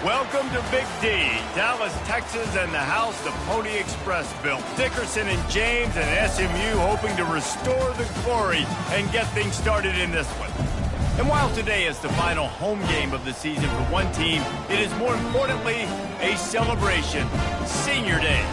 Welcome to Big D, Dallas, Texas, and the house the Pony Express built. Dickerson and James and SMU hoping to restore the glory and get things started in this one. And while today is the final home game of the season for one team, it is more importantly a celebration, Senior Day.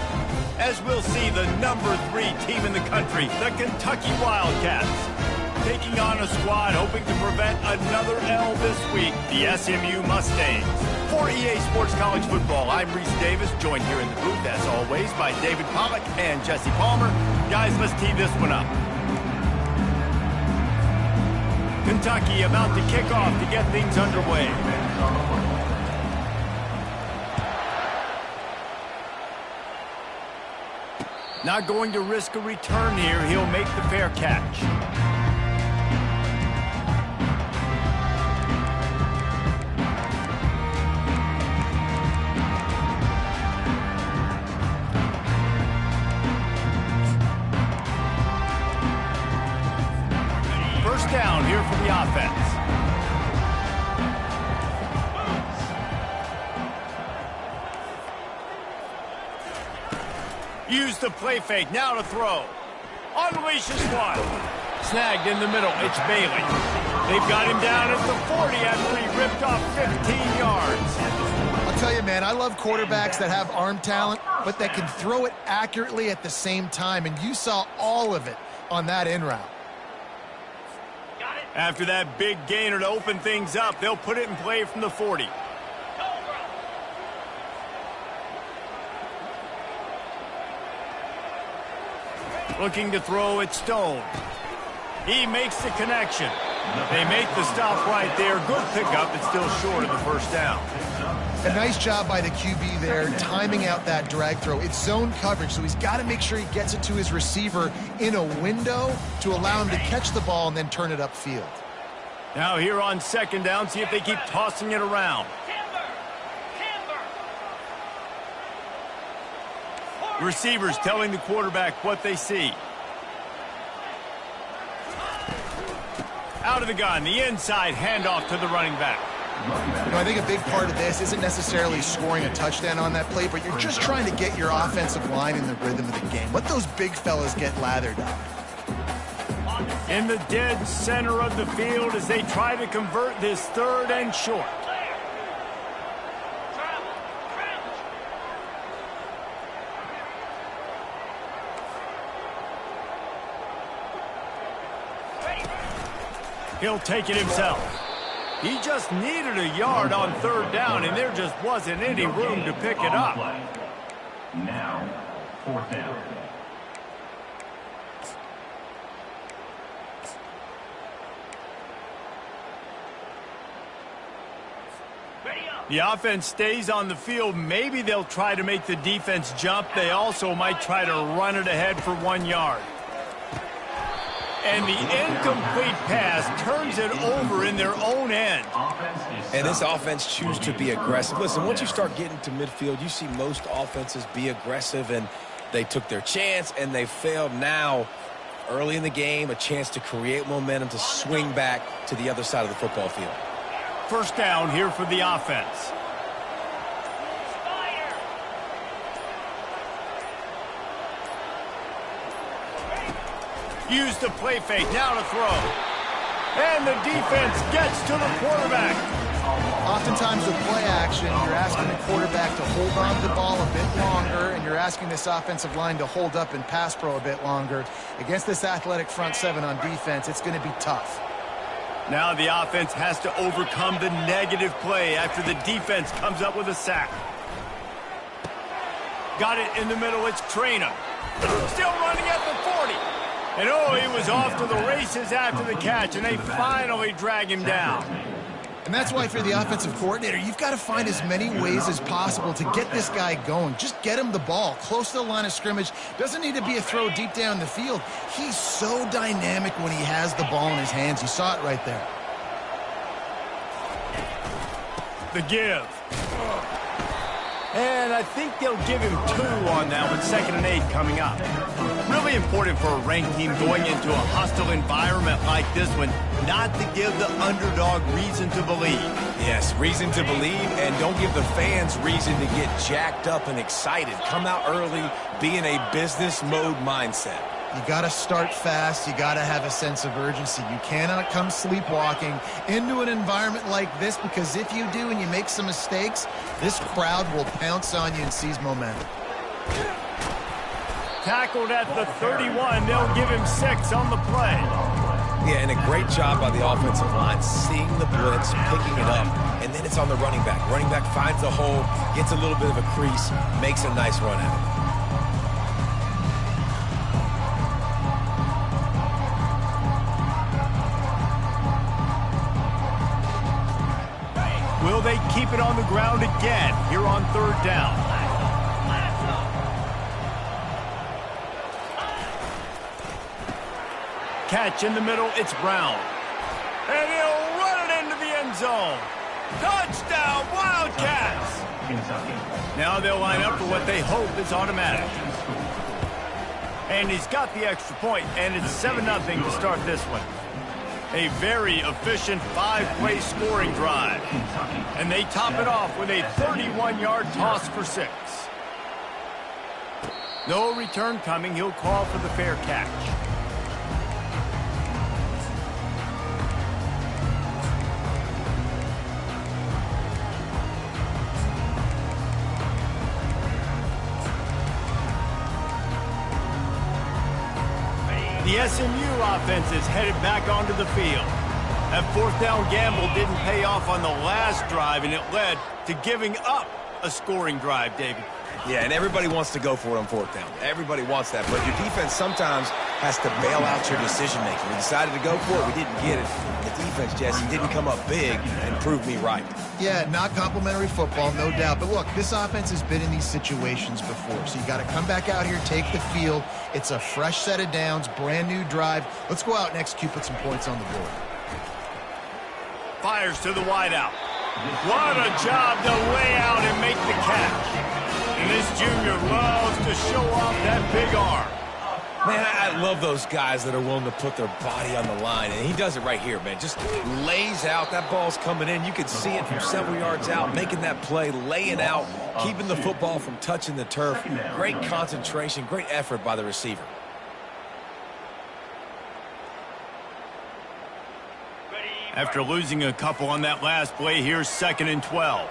As we'll see the number 3 team in the country, the Kentucky Wildcats, taking on a squad hoping to prevent another L this week, the SMU Mustangs. For EA Sports College Football, I'm Reese Davis, joined here in the booth, as always, by David Pollack and Jesse Palmer. Guys, let's tee this one up. Kentucky about to kick off to get things underway. Not going to risk a return here. He'll make the fair catch. First down here for the offense. Use the play fake, now to throw. Unleashes one. Snagged in the middle, it's Bailey. They've got him down at the 40 after he ripped off 15 yards. I'll tell you, man, I love quarterbacks that have arm talent, but that can throw it accurately at the same time, and you saw all of it on that in route. After that big gainer to open things up, they'll put it in play from the 40. Looking to throw it Stone. He makes the connection. They make the stop right there. Good pickup. It's still short of the first down. A nice job by the QB there, timing out that drag throw. It's zone coverage, so he's got to make sure he gets it to his receiver in a window to allow him to catch the ball and then turn it upfield. Now here on second down, see if they keep tossing it around. Receivers telling the quarterback what they see. Out of the gun, the inside handoff to the running back. You know, I think a big part of this isn't necessarily scoring a touchdown on that play, but you're just trying to get your offensive line in the rhythm of the game. Let those big fellas get lathered up. In the dead center of the field as they try to convert this third and short. He'll take it himself. He just needed a yard on third down, and there just wasn't any room to pick it up. Now, fourth down. The offense stays on the field. Maybe they'll try to make the defense jump. They also might try to run it ahead for 1 yard. And the incomplete pass turns it over in their own end. And this offense chooses to be aggressive. Listen, once you start getting to midfield, you see most offenses be aggressive, and they took their chance, and they failed. Now, early in the game, a chance to create momentum to swing back to the other side of the football field. First down here for the offense. Use the play fake, now to throw. And the defense gets to the quarterback. Oftentimes with play action, you're asking the quarterback to hold on to the ball a bit longer, and you're asking this offensive line to hold up in pass pro a bit longer. Against this athletic front seven on defense, it's going to be tough. Now the offense has to overcome the negative play after the defense comes up with a sack. Got it in the middle, it's Traynham. Still running at the 40. And oh, he was off to the races after the catch, and they finally drag him down. And that's why for the offensive coordinator, you've got to find as many ways as possible to get this guy going. Just get him the ball close to the line of scrimmage. Doesn't need to be a throw deep down the field. He's so dynamic when he has the ball in his hands. You saw it right there. The give. And I think they'll give him 2 on that with 2nd and 8 coming up. Really important for a ranked team going into a hostile environment like this one, not to give the underdog reason to believe. Yes, reason to believe, and don't give the fans reason to get jacked up and excited. Come out early, be in a business mode mindset. You got to start fast. You got to have a sense of urgency. You cannot come sleepwalking into an environment like this, because if you do and you make some mistakes, this crowd will pounce on you and seize momentum. Tackled at the 31. They'll give him 6 on the play. Yeah, and a great job by the offensive line, seeing the blitz, picking it up, and then it's on the running back. Running back finds a hole, gets a little bit of a crease, makes a nice run at it. Will they keep it on the ground again here on 3rd down? Catch in the middle, it's Brown. And he'll run it into the end zone. Touchdown, Wildcats! Now they'll line up for what they hope is automatic. And he's got the extra point, and it's 7-0 to start this one. A very efficient 5-play scoring drive. And they top it off with a 31-yard toss for 6. No return coming. He'll call for the fair catch. The SMU offense is headed back onto the field. That 4th down gamble didn't pay off on the last drive, and it led to giving up a scoring drive, David. Yeah, and everybody wants to go for it on 4th down. Everybody wants that, but your defense sometimes has to bail out your decision-making. We decided to go for it. We didn't get it. The defense, Jesse, didn't come up big and prove me right. Yeah, not complimentary football, no doubt. But look, this offense has been in these situations before, so you got to come back out here, take the field. It's a fresh set of downs, brand new drive. Let's go out and execute, put some points on the board. Fires to the wideout. What a job to lay out and make the catch. And this junior loves to show off that big arm. Man, I love those guys that are willing to put their body on the line, and he does it right here, man. Just lays out. That ball's coming in. You can see it from several yards out, making that play, laying out, keeping the football from touching the turf. Great concentration, great effort by the receiver. After losing a couple on that last play, here's 2nd and 12.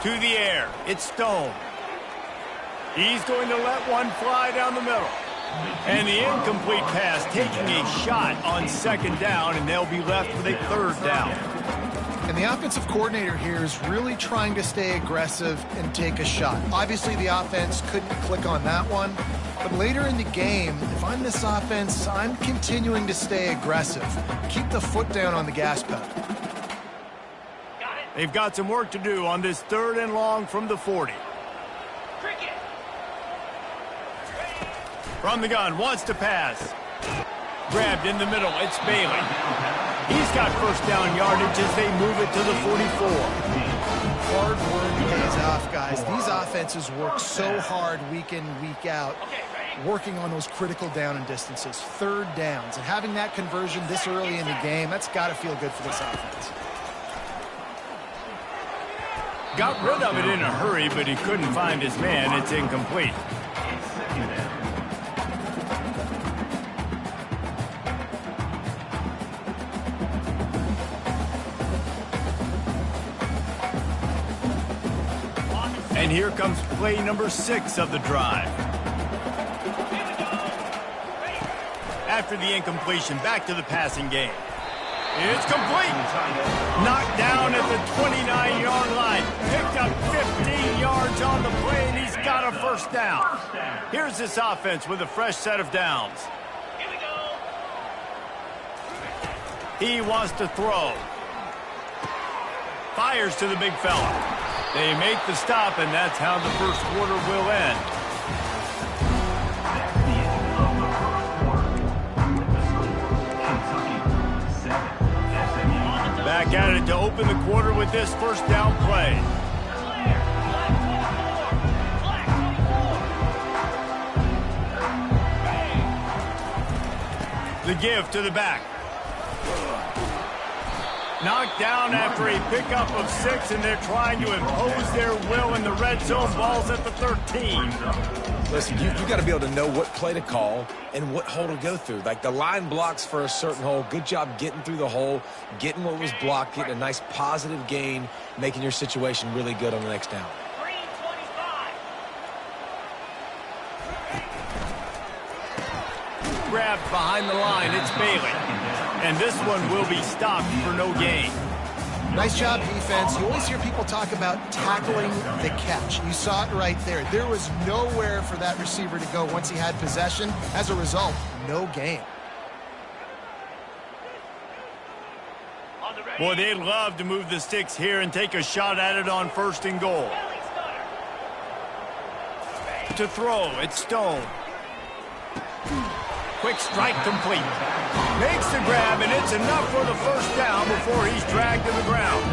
To the air, it's Stone. He's going to let one fly down the middle. And the incomplete pass taking a shot on 2nd down, and they'll be left with a 3rd down. And the offensive coordinator here is really trying to stay aggressive and take a shot. Obviously, the offense couldn't click on that one. But later in the game, if I'm this offense, I'm continuing to stay aggressive. Keep the foot down on the gas pedal. They've got some work to do on this 3rd and long from the 40. From the gun, wants to pass. Grabbed in the middle, it's Bailey. He's got 1st down yardage as they move it to the 44. Hard work pays off, guys. These offenses work so hard week in, week out, working on those critical down and distances, 3rd downs. And having that conversion this early in the game, that's got to feel good for this offense. Got rid of it in a hurry, but he couldn't find his man. It's incomplete. And here comes play number 6 of the drive. After the incompletion, back to the passing game. It's complete. Knocked down at the 29-yard line. Picked up 15 yards on the play, and he's got a 1st down. Here's this offense with a fresh set of downs. He wants to throw. Fires to the big fella. They make the stop, and that's how the 1st quarter will end. Back back at it to open the quarter with this first down play. The give to the back. Knocked down after a pickup of 6, and they're trying to impose their will in the red zone. Ball's at the 13. Listen, you got to be able to know what play to call and what hole to go through. Like the line blocks for a certain hole. Good job getting through the hole, getting what was blocked, getting a nice positive gain, making your situation really good on the next down. Grabbed behind the line. It's Bailey. And this one will be stopped for no gain. Nice job, defense. You always hear people talk about tackling the catch. You saw it right there. There was nowhere for that receiver to go once he had possession. As a result, no gain. Boy, they'd love to move the sticks here and take a shot at it on 1st and goal. To throw, it's Stone. Quick strike complete. Makes the grab, and it's enough for the first down before he's dragged to the ground.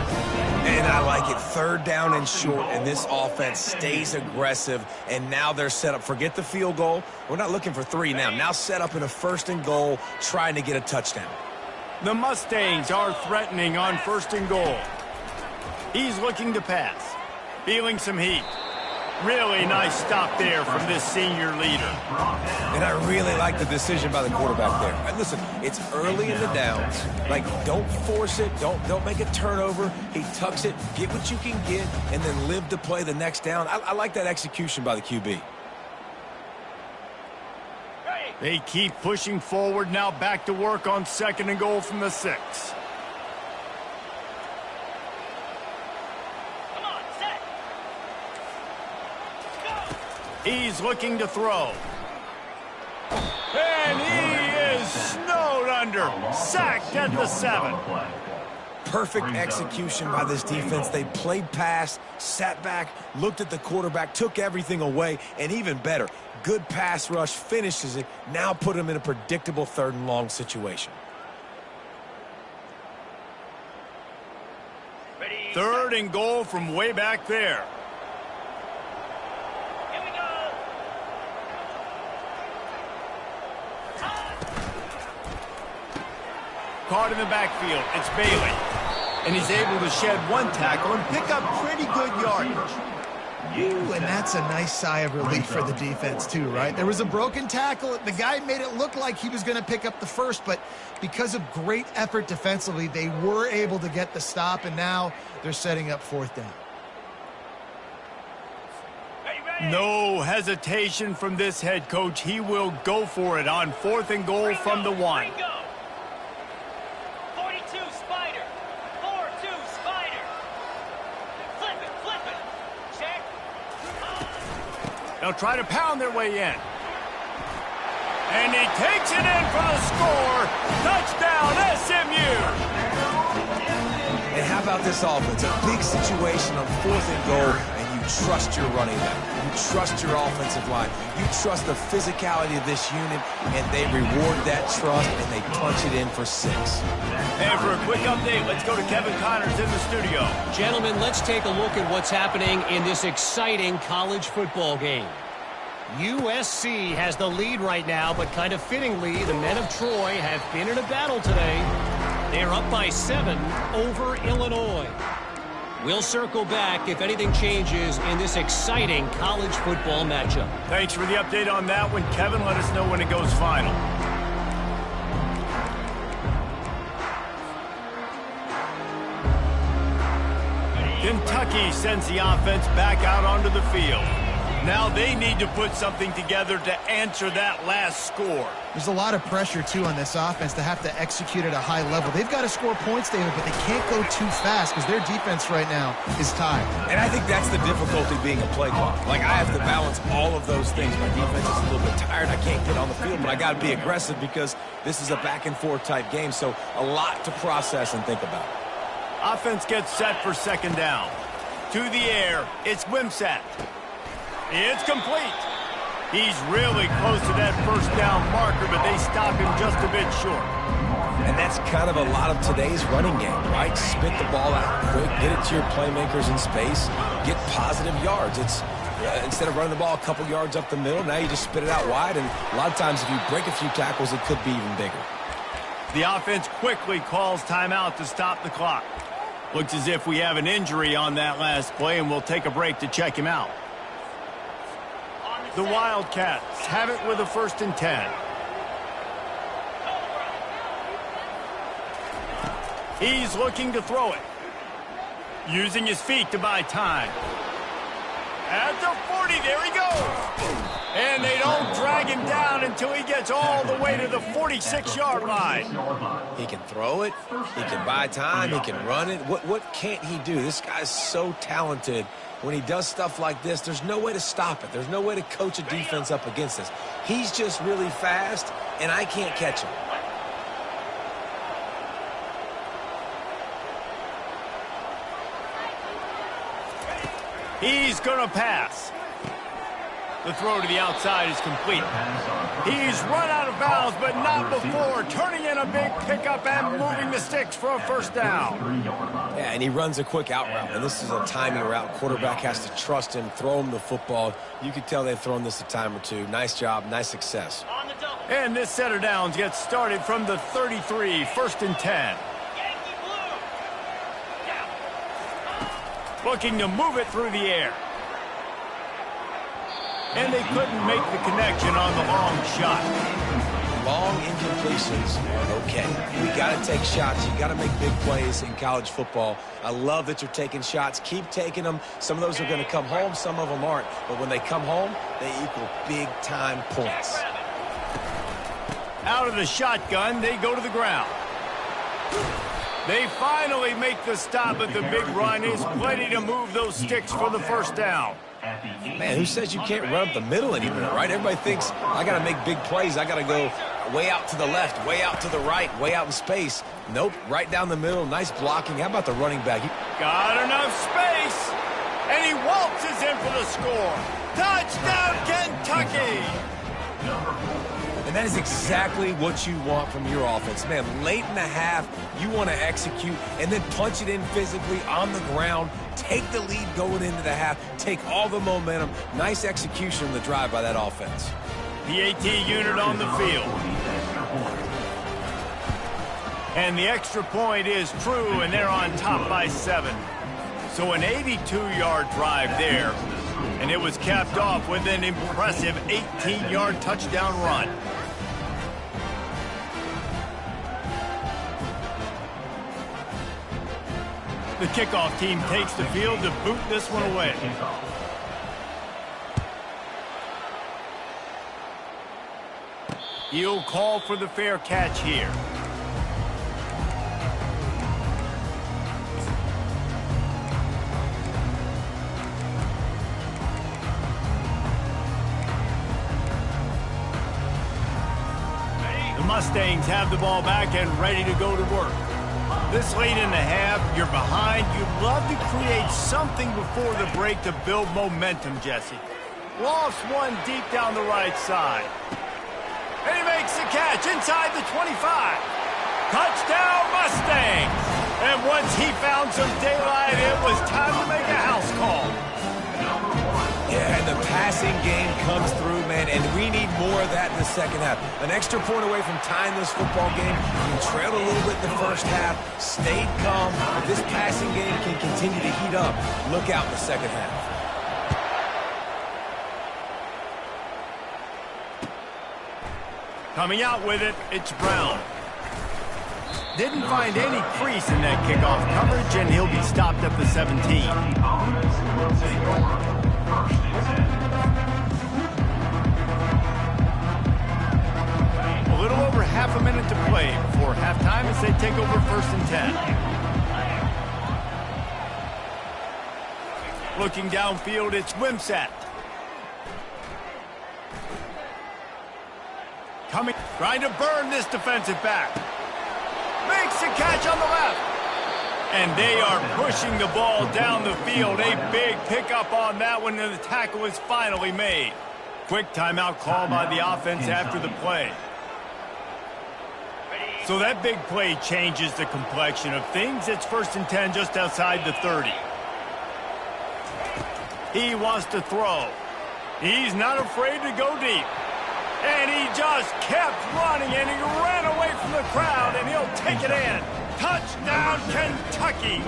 And I like it. 3rd down and short, and this offense stays aggressive, and now they're set up. Forget the field goal. We're not looking for 3 now. Now set up in a 1st and goal, trying to get a touchdown. The Mustangs are threatening on 1st and goal. He's looking to pass. Feeling some heat. Really nice stop there from this senior leader. And I really like the decision by the quarterback there. And listen, it's early in the downs. Like, don't force it. Don't make a turnover. He tucks it, get what you can get, and then live to play the next down. I like that execution by the QB. They keep pushing forward, now back to work on 2nd and goal from the 6. He's looking to throw. And he is snowed under. Sacked at the 7. Perfect execution by this defense. They played pass, sat back, looked at the quarterback, took everything away, and even better, good pass rush, finishes it, now put him in a predictable 3rd and long situation. 3rd and goal from way back there. Caught in the backfield, it's Bailey. And he's able to shed 1 tackle and pick up pretty good yardage. Ooh, and that's a nice sigh of relief for the defense too, right? There was a broken tackle. The guy made it look like he was going to pick up the 1st, but because of great effort defensively, they were able to get the stop, and now they're setting up 4th down. No hesitation from this head coach. He will go for it on 4th and goal from the 1. They'll try to pound their way in. And he takes it in for the score. Touchdown, SMU. And how about this offense? A big situation on 4th and goal, and you trust your running back. You trust your offensive line. You trust the physicality of this unit, and they reward that trust, and they punch it in for 6. And for a quick update, let's go to Kevin Connors in the studio. Gentlemen, let's take a look at what's happening in this exciting college football game. USC has the lead right now, but kind of fittingly, the men of Troy have been in a battle today. They're up by 7 over Illinois. We'll circle back if anything changes in this exciting college football matchup. Thanks for the update on that one, Kevin. Let us know when it goes final. Kentucky sends the offense back out onto the field. Now they need to put something together to answer that last score. There's a lot of pressure, too, on this offense to have to execute at a high level. They've got to score points, David, but they can't go too fast because their defense right now is tied. And I think that's the difficulty being a play caller. Like, I have to balance all of those things. My defense is a little bit tired. I can't get on the field, but I got to be aggressive because this is a back-and-forth type game, so a lot to process and think about. Offense gets set for 2nd down. To the air, it's Wimsatt. It's complete. He's really close to that 1st down marker, but they stop him just a bit short. And that's kind of a lot of today's running game, right? Spit the ball out quick, get it to your playmakers in space, get positive yards. It's instead of running the ball a couple yards up the middle, now you just spit it out wide, and a lot of times if you break a few tackles, it could be even bigger. The offense quickly calls timeout to stop the clock. Looks as if we have an injury on that last play, and we'll take a break to check him out. The Wildcats have it with a 1st and 10. He's looking to throw it. Using his feet to buy time. At the 40, there he goes. And they don't drag him down until he gets all the way to the 46-yard line. He can throw it, he can buy time, he can run it. What can't he do? This guy's so talented. When he does stuff like this, there's no way to stop it. There's no way to coach a defense up against this. He's just really fast, and I can't catch him. He's going to pass. The throw to the outside is complete. He's run out of bounds, but not before turning in a big pickup and moving the sticks for a 1st down. Yeah, and he runs a quick out route, and this is a timing route. Quarterback has to trust him, throw him the football. You can tell they've thrown this a time or two. Nice job, nice success. And this set of downs gets started from the 33, 1st and 10. Looking to move it through the air. And they couldn't make the connection on the long shot. Long incompletions are okay. We got to take shots. You got to make big plays in college football. I love that you're taking shots. Keep taking them. Some of those are going to come home. Some of them aren't. But when they come home, they equal big-time points. Out of the shotgun, they go to the ground. They finally make the stop, but the big run is plenty to move those sticks for the 1st down. Man, who says you can't run up the middle anymore, right? Everybody thinks, I got to make big plays. I got to go way out to the left, way out to the right, way out in space. Nope, right down the middle. Nice blocking. How about the running back? Got enough space, and he waltzes in for the score. Touchdown, Kentucky! And that is exactly what you want from your offense. Man, late in the half, you want to execute and then punch it in physically on the ground. Take the lead going into the half. Take all the momentum. Nice execution on the drive by that offense. The AT unit on the field. And the extra point is true, and they're on top by 7. So an 82-yard drive there. And it was capped off with an impressive 18-yard touchdown run. The kickoff team takes the field to boot this one away. He'll call for the fair catch here. The Mustangs have the ball back and ready to go to work. This late in the half, you're behind. You'd love to create something before the break to build momentum, Jesse. Lost one deep down the right side. And he makes the catch inside the 25. Touchdown, Mustangs! And once he found some daylight, it was time to make a house call. Yeah, and the passing game comes through, man, and we need more of that in the second half. An extra point away from tying this football game. You trailed a little bit in the first half, stayed calm. If this passing game can continue to heat up, look out in the second half. Coming out with it, it's Brown. Didn't find any crease in that kickoff coverage, and he'll be stopped at the 17. A little over half a minute to play before halftime as they take over 1st and 10. Looking downfield, it's Wimsatt. Trying to burn this defensive back. Makes the catch on the left. And they are pushing the ball down the field. A big pickup on that one, and the tackle is finally made. Quick timeout call by the offense after the play. So that big play changes the complexion of things. It's 1st and 10 just outside the 30. He wants to throw. He's not afraid to go deep. And he just kept running, and he ran away from the crowd, and he'll take it in. Touchdown, Kentucky!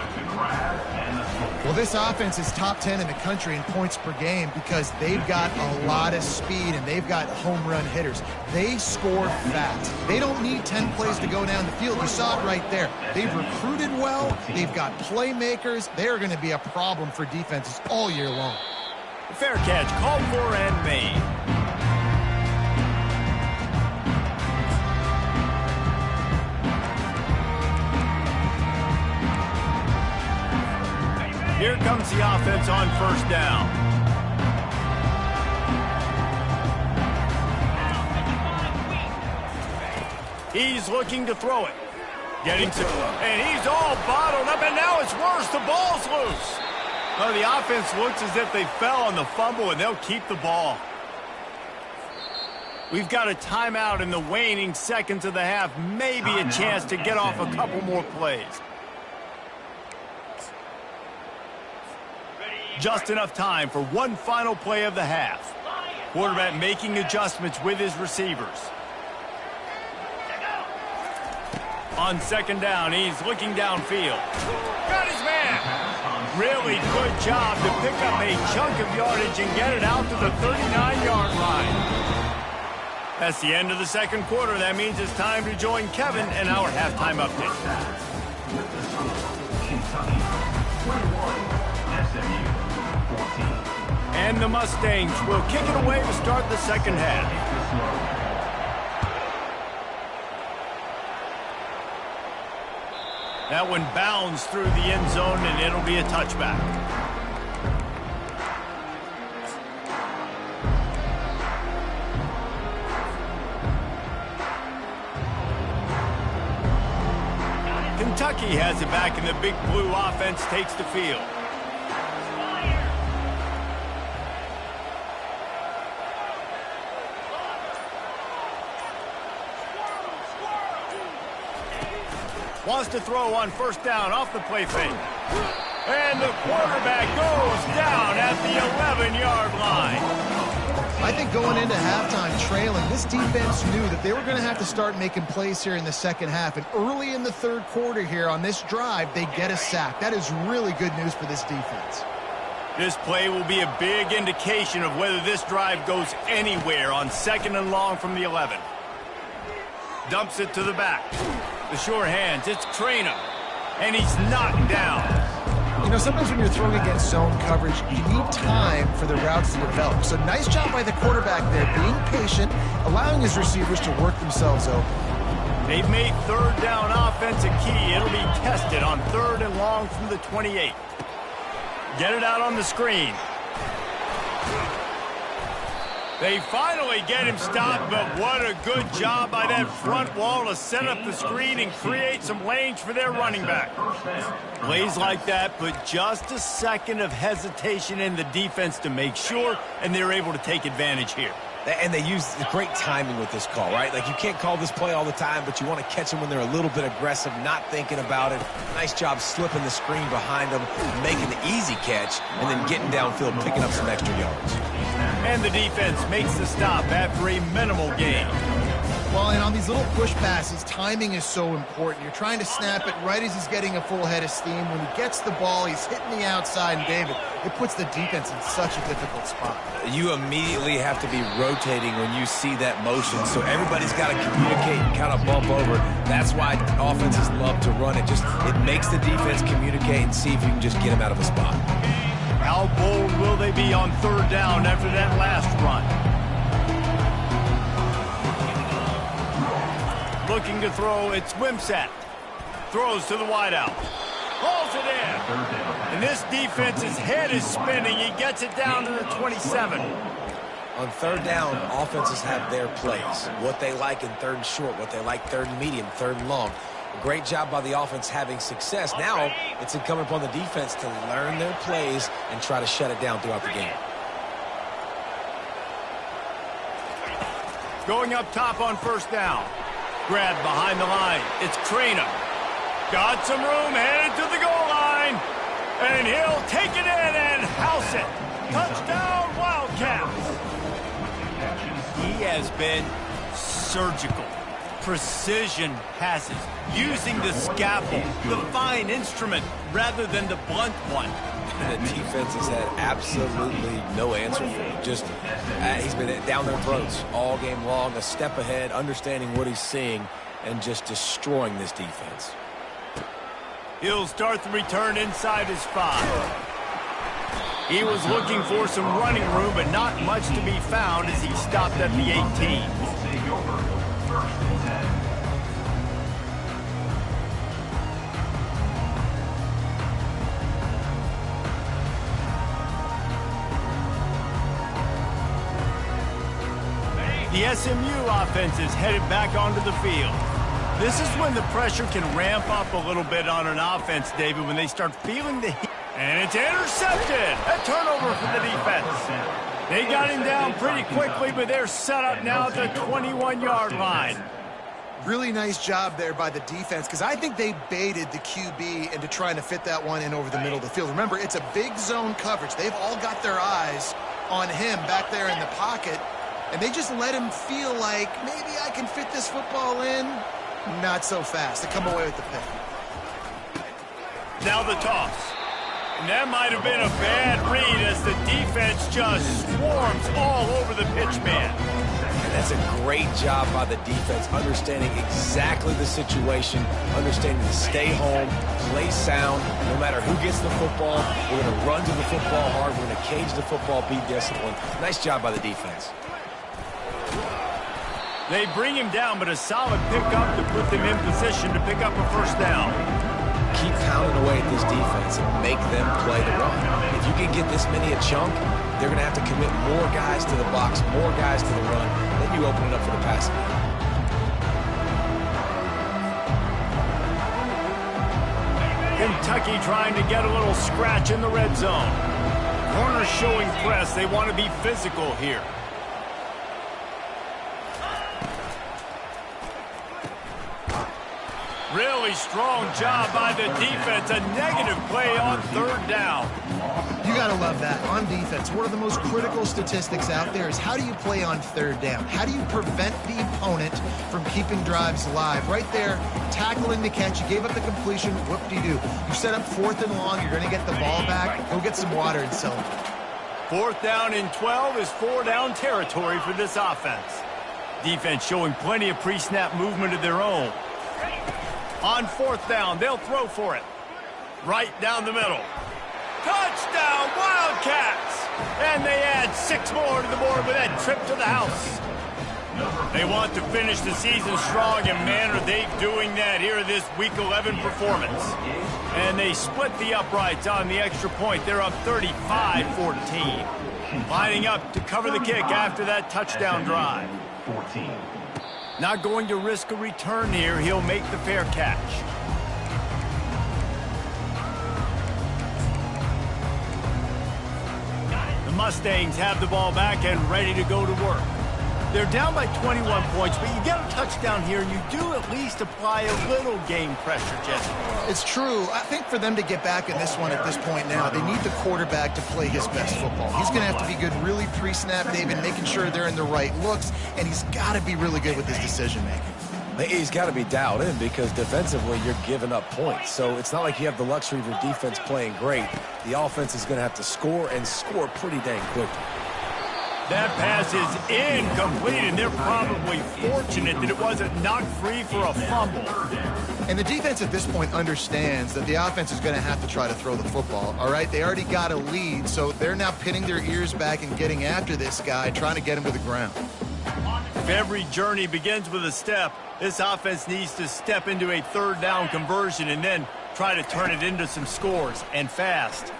Well, this offense is top 10 in the country in points per game because they've got a lot of speed and they've got home run hitters. They score fast. They don't need 10 plays to go down the field. You saw it right there. They've recruited well. They've got playmakers. They're going to be a problem for defenses all year long. Fair catch, called for and made. Here comes the offense on 1st down. He's looking to throw it. Getting to, and he's all bottled up, and now it's worse. The ball's loose. Well, the offense looks as if they fell on the fumble, and they'll keep the ball. We've got a timeout in the waning seconds of the half. Maybe a chance to get off a couple more plays. Just enough time for one final play of the half. Quarterback making adjustments with his receivers. On 2nd down, he's looking downfield. Got his man. Really good job to pick up a chunk of yardage and get it out to the 39-yard line. That's the end of the 2nd quarter. That means it's time to join Kevin in our halftime update. And the Mustangs will kick it away to start the 2nd half. That one bounds through the end zone, and it'll be a touchback. Kentucky has it back, and the big blue offense takes the field. Wants to throw on 1st down off the play fake. And the quarterback goes down at the 11-yard line. I think going into halftime trailing, this defense knew that they were going to have to start making plays here in the 2nd half. And early in the 3rd quarter here on this drive, they get a sack. That is really good news for this defense. This play will be a big indication of whether this drive goes anywhere on 2nd and long from the 11. Dumps it to the back. The sure hands, it's Traynor. And he's knocked down. You know, sometimes when you're throwing against zone coverage, you need time for the routes to develop. So nice job by the quarterback there, being patient, allowing his receivers to work themselves open. They've made 3rd down offense a key. It'll be tested on 3rd and long from the 28. Get it out on the screen. They finally get him stopped, but what a good job by that front wall to set up the screen and create some lanes for their running back. Plays like that put just a second of hesitation in the defense to make sure, and they're able to take advantage here. And they use great timing with this call, right? Like, you can't call this play all the time, but you want to catch them when they're a little bit aggressive, not thinking about it. Nice job slipping the screen behind them, making the easy catch, and then getting downfield, picking up some extra yards. And the defense makes the stop after a minimal gain. Well, and on these little push passes, timing is so important. You're trying to snap it right as he's getting a full head of steam. When he gets the ball, he's hitting the outside, and David, it puts the defense in such a difficult spot. You immediately have to be rotating when you see that motion, so everybody's got to communicate and kind of bump over. That's why offenses love to run it. It makes the defense communicate and see if you can just get them out of a spot. How bold will they be on 3rd down after that last run? Looking to throw, it's Wimsatt. Throws to the wideout. Hauls it in. And this defense's head is spinning. He gets it down to the 27. On 3rd down, offenses have their plays. What they like in 3rd and short, what they like 3rd and medium, 3rd and long. Great job by the offense having success. Now it's incumbent upon the defense to learn their plays and try to shut it down throughout the game. Going up top on 1st down. grab behind the line. It's Craner. Got some room, headed to the goal line. And he'll take it in and house it. Touchdown, Wildcats. He has been surgical. Precision passes, using the scalpel, the fine instrument, rather than the blunt one. The defense has had absolutely no answer for him. Just, he's been down their throats all game long, a step ahead, understanding what he's seeing, and just destroying this defense. He'll start the return inside his 5. He was looking for some running room, but not much to be found as he stopped at the 18. The SMU offense is headed back onto the field. This is when the pressure can ramp up a little bit on an offense, David, when they start feeling the heat. And it's intercepted. A turnover for the defense. They got him down pretty quickly, but they're set up now at the 21-yard line. Really nice job there by the defense, because I think they baited the QB into trying to fit that one in over the middle of the field. Remember, it's a big zone coverage. They've all got their eyes on him back there in the pocket, and they just let him feel like, maybe I can fit this football in. Not so fast. They come away with the pick. Now the toss. And that might have been a bad read as the defense just swarms all over the pitch man. And that's a great job by the defense, understanding exactly the situation, understanding to stay home, play sound. No matter who gets the football, we're going to run to the football hard. We're going to cage the football, be disciplined. Nice job by the defense. They bring him down, but a solid pickup to put them in position to pick up a first down. Keep pounding away at this defense and make them play the run. If you can get this many a chunk, they're going to have to commit more guys to the box, more guys to the run. Then you open it up for the passing game. Kentucky trying to get a little scratch in the red zone. Corners showing press. They want to be physical here. Really strong job by the defense. A negative play on third down. You got to love that. On defense, one of the most critical statistics out there is how do you play on third down? How do you prevent the opponent from keeping drives alive? Right there, tackling the catch. You gave up the completion. Whoop-de-doo. You set up 4th and long. You're going to get the ball back. Go get some water and celebrate. 4th down and 12 is 4-down territory for this offense. Defense showing plenty of pre-snap movement of their own. On 4th down, they'll throw for it. Right down the middle. Touchdown, Wildcats! And they add 6 more to the board with that trip to the house. They want to finish the season strong, and man, are they doing that here in this Week 11 performance. And they split the uprights on the extra point. They're up 35-14. Lining up to cover the kick after that touchdown drive. 14. Not going to risk a return here. He'll make the fair catch. The Mustangs have the ball back and ready to go to work. They're down by 21 points, but you get a touchdown here, and you do at least apply a little game pressure, Jesse. It's true. I think for them to get back in this one at this point now, they need the quarterback to play his best football. He's going to have to be good really pre-snap, David, making sure they're in the right looks, and he's got to be really good with his decision-making. He's got to be dialed in because defensively you're giving up points. So it's not like you have the luxury of your defense playing great. The offense is going to have to score and score pretty dang quickly. That pass is incomplete, and they're probably fortunate that it wasn't knocked free for a fumble. And the defense at this point understands that the offense is going to have to try to throw the football, all right? They already got a lead, so they're now pinning their ears back and getting after this guy, trying to get him to the ground. If every journey begins with a step, this offense needs to step into a third down conversion and then try to turn it into some scores, and fast.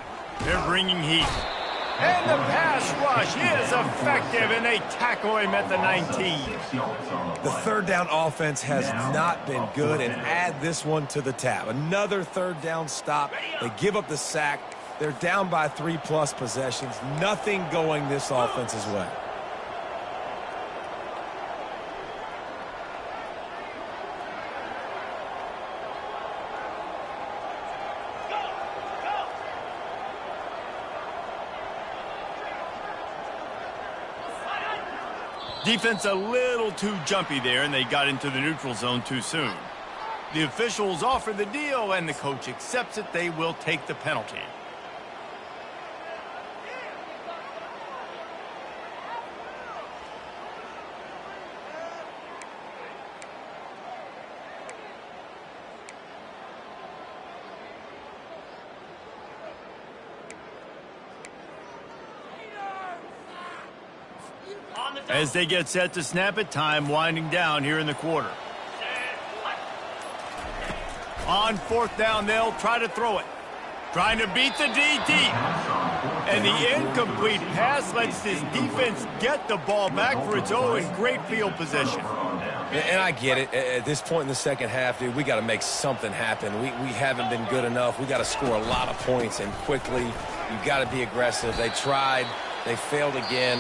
They're bringing heat. And the pass rush is effective, and they tackle him at the 19. The third down offense has not been good, and add this one to the tab. Another third down stop. They give up the sack. They're down by 3+ possessions. Nothing going this offense's way. Defense a little too jumpy there, and they got into the neutral zone too soon. The officials offer the deal, and the coach accepts it. They will take the penalty. As they get set to snap it, time winding down here in the quarter. On fourth down, they'll try to throw it. Trying to beat the DT. And the incomplete pass lets this defense get the ball back for its own in great field position. And I get it. At this point in the second half, dude, we got to make something happen. We haven't been good enough. We got to score a lot of points and quickly. You got to be aggressive. They tried. They failed again.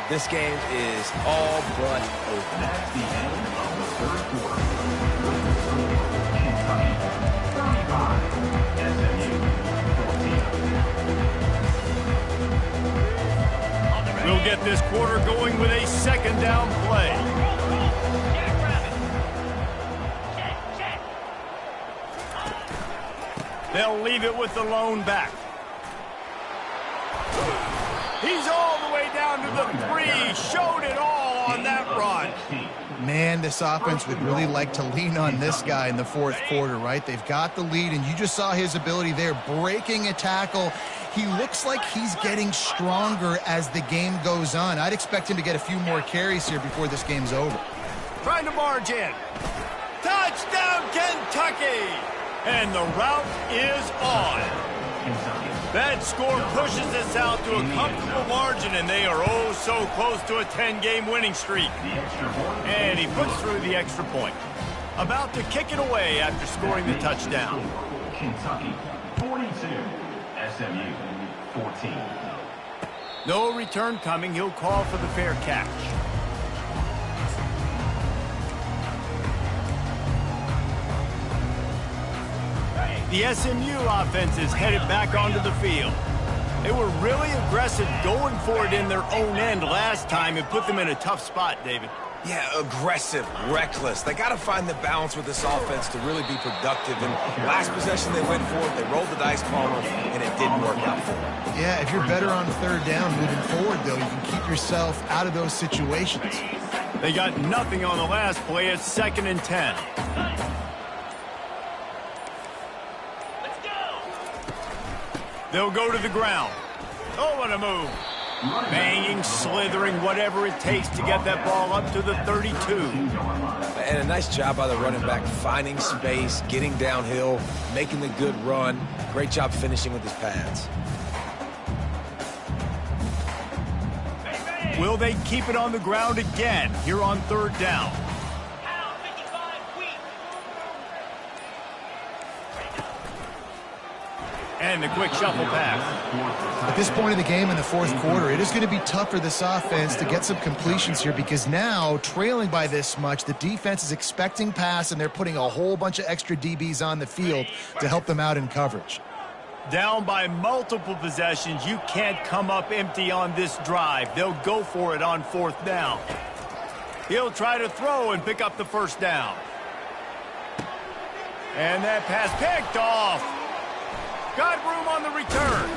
This game is all but over. That's the end of the third quarter. Kentucky 35, SMU 14. We'll get this quarter going with a second down play. They'll leave it with the lone back. He's all the way down to the 3. Showed it all on that run. Man, this offense would really like to lean on this guy in the fourth quarter, right? They've got the lead, and you just saw his ability there, breaking a tackle. He looks like he's getting stronger as the game goes on. I'd expect him to get a few more carries here before this game's over. Trying to barge in. Touchdown, Kentucky! And the route is on. That score pushes us out to a comfortable margin, and they are oh so close to a 10-game winning streak. And he puts through the extra point. About to kick it away after scoring the touchdown. Kentucky 42, SMU 14. No return coming. He'll call for the fair catch. The SMU offense is headed back onto the field. They were really aggressive going for it in their own end last time and put them in a tough spot, David. Yeah, aggressive, reckless. They got to find the balance with this offense to really be productive. And last possession they went for it, they rolled the dice calmer, and it didn't work out for them. Yeah, if you're better on third down moving forward, though, you can keep yourself out of those situations. They got nothing on the last play. It's 2nd and 10. They'll go to the ground. Oh, what a move. Banging, slithering, whatever it takes to get that ball up to the 32. And a nice job by the running back, finding space, getting downhill, making the good run. Great job finishing with his pads. Will they keep it on the ground again here on third down? And the quick shuffle pass. At this point in the game in the fourth quarter, it is going to be tough for this offense to get some completions here because now, trailing by this much, the defense is expecting pass, and they're putting a whole bunch of extra DBs on the field to help them out in coverage. Down by multiple possessions, you can't come up empty on this drive. They'll go for it on fourth down. He'll try to throw and pick up the first down. And that pass picked off. Got room on the return.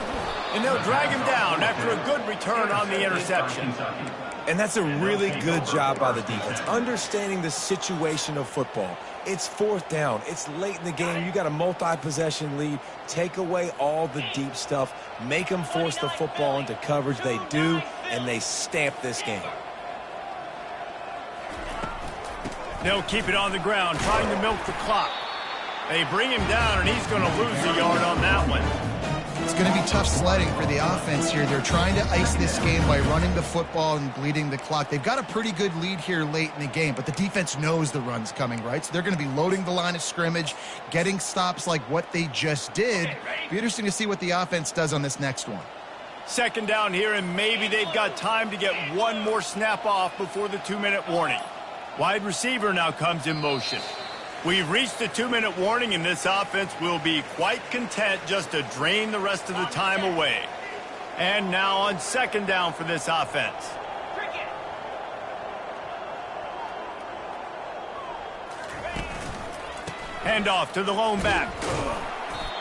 And they'll drag him down after a good return on the interception. And that's a really good job by the defense, understanding the situation of football. It's fourth down. It's late in the game. You got a multi-possession lead. Take away all the deep stuff. Make them force the football into coverage. They do, and they stamp this game. They'll keep it on the ground, trying to milk the clock. They bring him down, and he's going to lose a yard on that one. It's going to be tough sledding for the offense here. They're trying to ice this game by running the football and bleeding the clock. They've got a pretty good lead here late in the game, but the defense knows the run's coming, right? So they're going to be loading the line of scrimmage, getting stops like what they just did. Be interesting to see what the offense does on this next one. Second down here, and maybe they've got time to get one more snap off before the 2-minute warning. Wide receiver now comes in motion. We've reached the 2-minute warning, and this offense will be quite content just to drain the rest of the time away. And now on second down for this offense. Hand off to the lone back.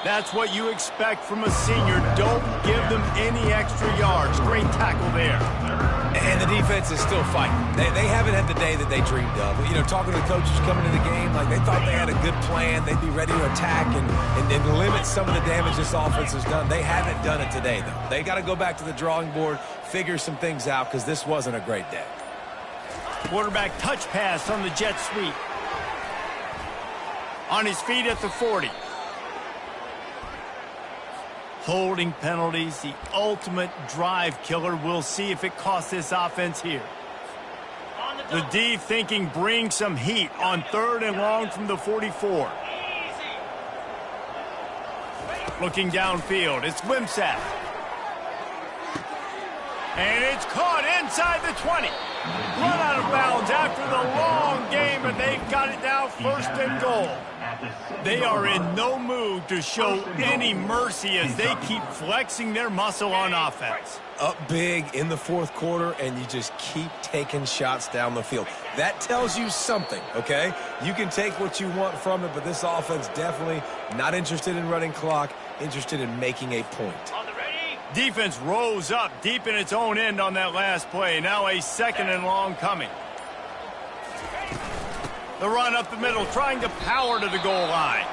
That's what you expect from a senior. Don't give them any extra yards. Great tackle there. And the defense is still fighting. They haven't had the day that they dreamed of. You know, talking to the coaches coming into the game, like they thought they had a good plan. They'd be ready to attack and limit some of the damage this offense has done. They haven't done it today, though. They got to go back to the drawing board, figure some things out, because this wasn't a great day. Quarterback touch pass on the jet sweep. On his feet at the 40. Holding penalties, the ultimate drive killer. We'll see if it costs this offense here. The D thinking bring some heat on 3rd and long from the 44. Looking downfield, it's Wimsatt. And it's caught inside the 20. Run out of bounds after the long game, and they've got it now 1st and goal. They are in no mood to show any mercy as they keep flexing their muscle on offense. Up big in the 4th quarter, and you just keep taking shots down the field. That tells you something, okay? You can take what you want from it, but this offense definitely not interested in running clock, interested in making a point. Defense rose up deep in its own end on that last play. Now a 2nd and long coming. The run up the middle, trying to power to the goal line.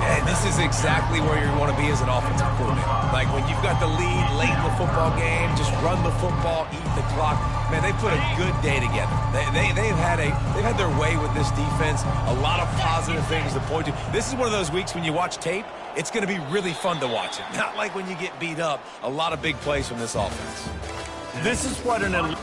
And this is exactly where you want to be as an offensive coordinator. Like when you've got the lead late in the football game, just run the football, eat the clock. Man, they put a good day together. They've had their way with this defense. A lot of positive things to point to. This is one of those weeks when you watch tape, it's going to be really fun to watch it. Not like when you get beat up. A lot of big plays from this offense. This is what an elite